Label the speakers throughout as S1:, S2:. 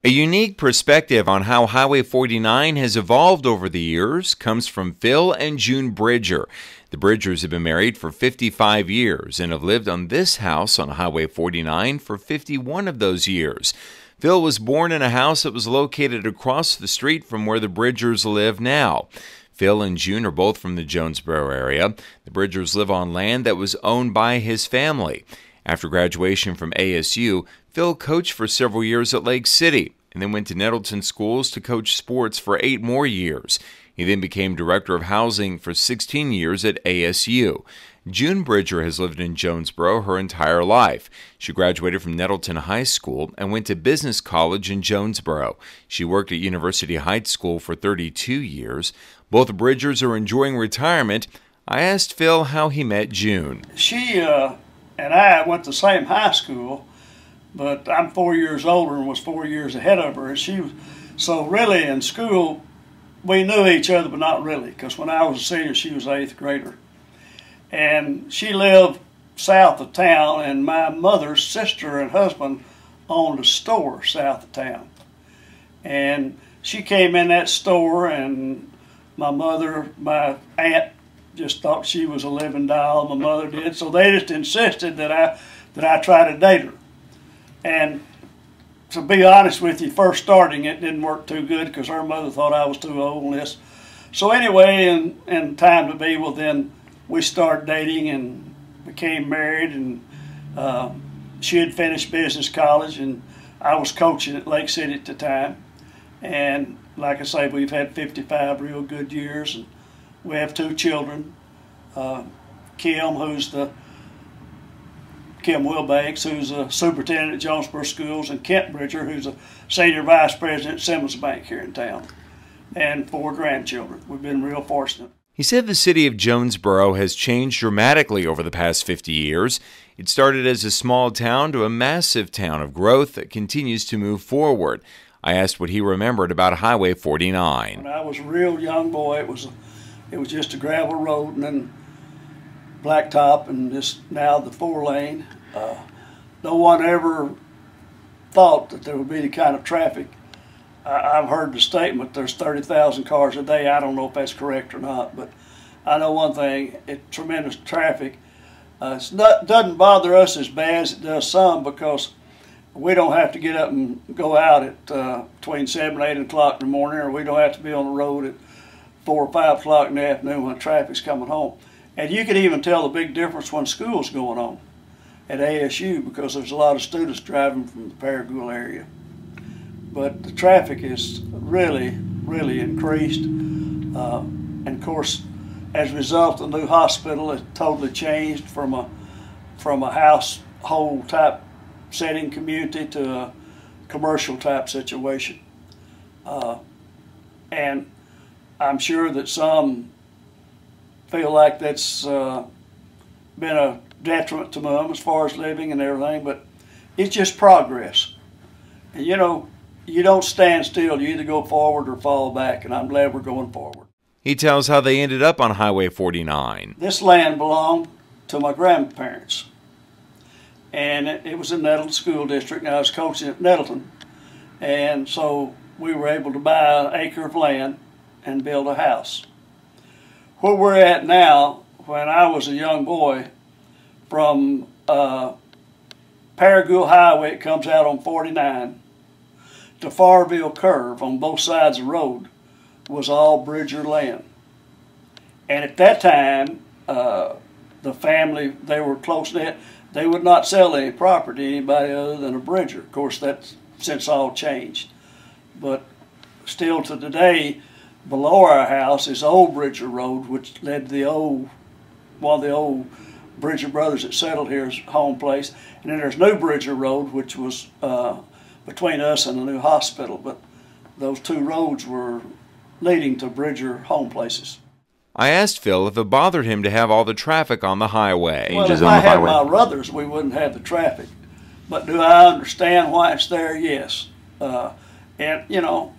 S1: A unique perspective on how Highway 49 has evolved over the years comes from Phil and June Bridger. The Bridgers have been married for 55 years and have lived on this house on Highway 49 for 51 of those years. Phil was born in a house that was located across the street from where the Bridgers live now. Phil and June are both from the Jonesboro area. The Bridgers live on land that was owned by his family. After graduation from ASU, Phil coached for several years at Lake City and then went to Nettleton schools to coach sports for 8 more years. He then became director of housing for 16 years at ASU. June Bridger has lived in Jonesboro her entire life. She graduated from Nettleton High School and went to business college in Jonesboro. She worked at University Heights School for 32 years. Both Bridgers are enjoying retirement. I asked Phil how he met June.
S2: She and I went to the same high school, but I'm 4 years older and was 4 years ahead of her. So really in school, we knew each other, but not really, because when I was a senior, she was an 8th grader. And she lived south of town, and my mother's sister and husband owned a store south of town. And she came in that store, and my aunt just thought she was a living doll. My mother did, so they just insisted that I try to date her. And to be honest with you, first starting it didn't work too good because her mother thought I was too old and this. So anyway, and time to be, well then we started dating and became married, and she had finished business college and I was coaching at Lake City at the time. And like I say, we've had 55 real good years, and we have 2 children. Kim Wilbanks, who's a superintendent at Jonesboro Schools, and Kent Bridger, who's a senior vice president at Simmons Bank here in town, and 4 grandchildren. We've been real fortunate.
S1: He said the city of Jonesboro has changed dramatically over the past 50 years. It started as a small town to a massive town of growth that continues to move forward. I asked what he remembered about Highway 49.
S2: When I was a real young boy, it was just a gravel road and then blacktop, and now the 4-lane. No one ever thought that there would be the kind of traffic. I've heard the statement there's 30,000 cars a day. I don't know if that's correct or not, but I know one thing, it's tremendous traffic. It doesn't bother us as bad as it does some, because we don't have to get up and go out at between 7 and 8 o'clock in the morning, or we don't have to be on the road at 4 or 5 o'clock in the afternoon when traffic's coming home. And you can even tell the big difference when school's going on at ASU, because there's a lot of students driving from the Paragould area. But the traffic is really, really increased. And of course, as a result of the new hospital, it totally changed from a household type setting community to a commercial type situation. And I'm sure that some feel like that's been a detriment to them as far as living and everything, but it's just progress. And you know, you don't stand still. You either go forward or fall back, and I'm glad we're going forward.
S1: He tells how they ended up on Highway 49.
S2: This land belonged to my grandparents, and it was in Nettleton School District, and I was coaching at Nettleton. And so we were able to buy an acre of land and build a house. Where we're at now, when I was a young boy, from Paragould Highway, it comes out on 49, to Farville Curve on both sides of the road, was all Bridger land. And at that time, the family, they were close-knit. They would not sell any property to anybody other than a Bridger. Of course, that's since all changed. But still to today, below our house is Old Bridger Road, which led to one of the old Bridger brothers that settled here's home place. And then there's New Bridger Road, which was between us and the new hospital. But those 2 roads were leading to Bridger home places.
S1: I asked Phil if it bothered him to have all the traffic on the highway.
S2: Well, if I had my brothers, we wouldn't have the traffic. But do I understand why it's there? Yes. And, you know,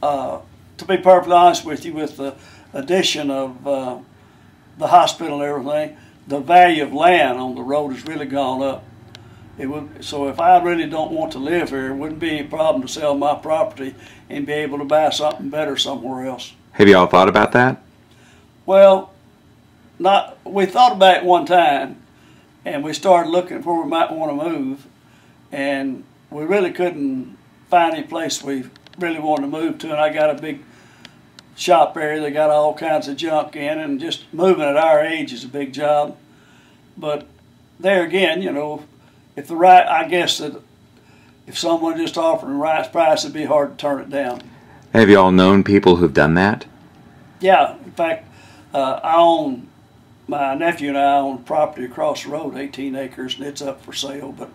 S2: to be perfectly honest with you, with the addition of the hospital and everything, the value of land on the road has really gone up. It would, so if I really don't want to live here, it wouldn't be any problem to sell my property and be able to buy something better somewhere else.
S1: Have you all thought about that?
S2: Well, we thought about it one time, and we started looking where we might want to move, and we really couldn't find any place we really wanted to move to. And I got a big shop area that got all kinds of junk in, and just moving at our age is a big job. But there again, you know, I guess that if someone just offered the right price, it'd be hard to turn it down.
S1: Have you all known people who've done that?
S2: Yeah, in fact, my nephew and I own property across the road, 18 acres, and it's up for sale. But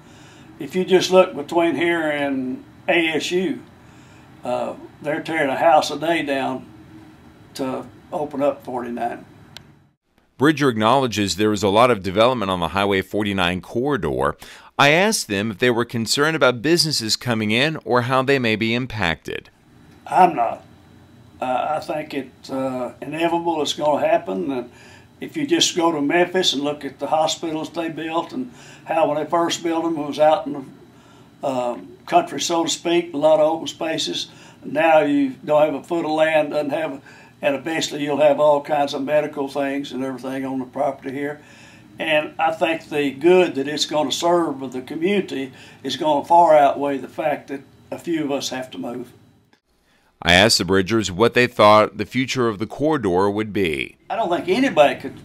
S2: if you just look between here and ASU, they're tearing a house a day down to open up 49.
S1: Bridger acknowledges there is a lot of development on the Highway 49 corridor. I asked them if they were concerned about businesses coming in or how they may be impacted.
S2: I'm not. I think it's inevitable it's going to happen. And if you just go to Memphis and look at the hospitals they built and how when they first built them it was out in the country, so to speak, a lot of open spaces. Now you don't have a foot of land, and eventually you'll have all kinds of medical things and everything on the property here. And I think the good that it's going to serve with the community is going to far outweigh the fact that a few of us have to move.
S1: I asked the Bridgers what they thought the future of the corridor would be.
S2: I don't think anybody could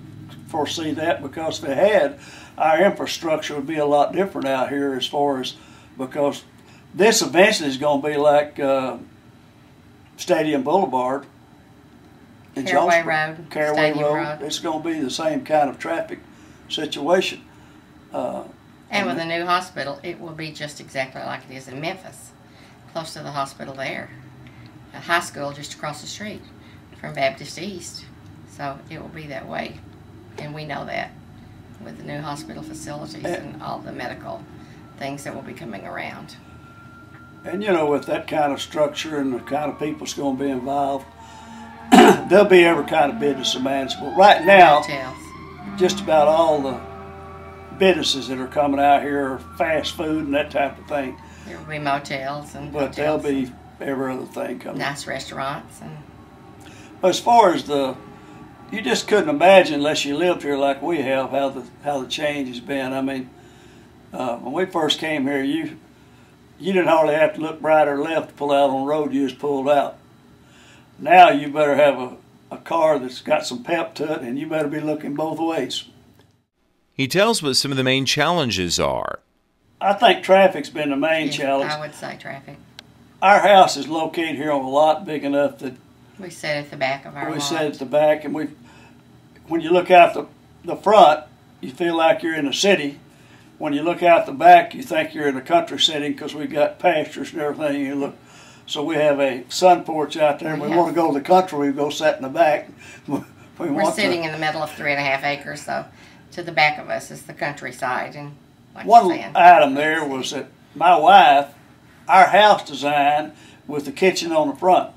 S2: foresee that, because if they had, our infrastructure would be a lot different out here because this eventually is going to be like Stadium Boulevard in Jonesboro. Caraway Road. It's going to be the same kind of traffic situation.
S3: And with the new hospital, it will be just exactly like it is in Memphis, close to the hospital there. A high school just across the street from Baptist East. So it will be that way. And we know that with the new hospital facilities and all the medical things that will be coming around.
S2: And you know, with that kind of structure and the kind of people that's going to be involved, there'll be every kind of business manageable. Right now,
S3: Hotels.
S2: Just about all the businesses that are coming out here are fast food and that type of thing.
S3: There will be motels and
S2: but there'll be every other thing coming.
S3: Nice restaurants.
S2: But as far as you just couldn't imagine unless you lived here like we have how the change has been. I mean, when we first came here, you didn't hardly have to look right or left to pull out on the road. You just pulled out. Now you better have a car that's got some pep to it, and you better be looking both ways.
S1: He tells what some of the main challenges are.
S2: I think traffic's been the main challenge.
S3: I would say traffic.
S2: Our house is located here on a lot big enough that
S3: we sit at the back of our lot.
S2: We sit at the back, and when you look out the front, you feel like you're in a city. When you look out the back, you think you're in a country setting because we've got pastures and everything. So we have a sun porch out there. We want to go to the country, we go sit in the back.
S3: We're sitting in the middle of 3.5 acres, so to the back of us is the countryside. And like
S2: one item there was that my wife, our house designed with the kitchen on the front.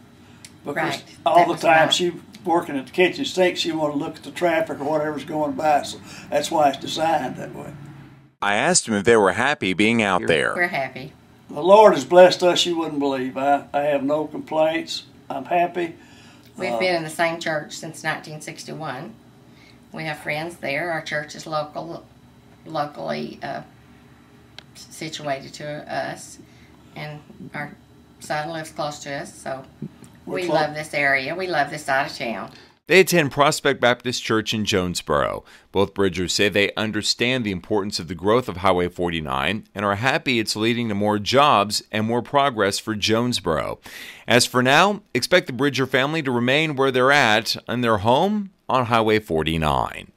S2: Because all the time she working at the kitchen sink, she wanted to look at the traffic or whatever's going by. So that's why it's designed that way.
S1: I asked them if they were happy being out there.
S3: We're happy.
S2: The Lord has blessed us, you wouldn't believe. I have no complaints. I'm happy.
S3: We've been in the same church since 1961. We have friends there. Our church is locally situated to us, and our son lives close to us, so we love this area. We love this side of town.
S1: They attend Prospect Baptist Church in Jonesboro. Both Bridgers say they understand the importance of the growth of Highway 49 and are happy it's leading to more jobs and more progress for Jonesboro. As for now, expect the Bridger family to remain where they're at in their home on Highway 49.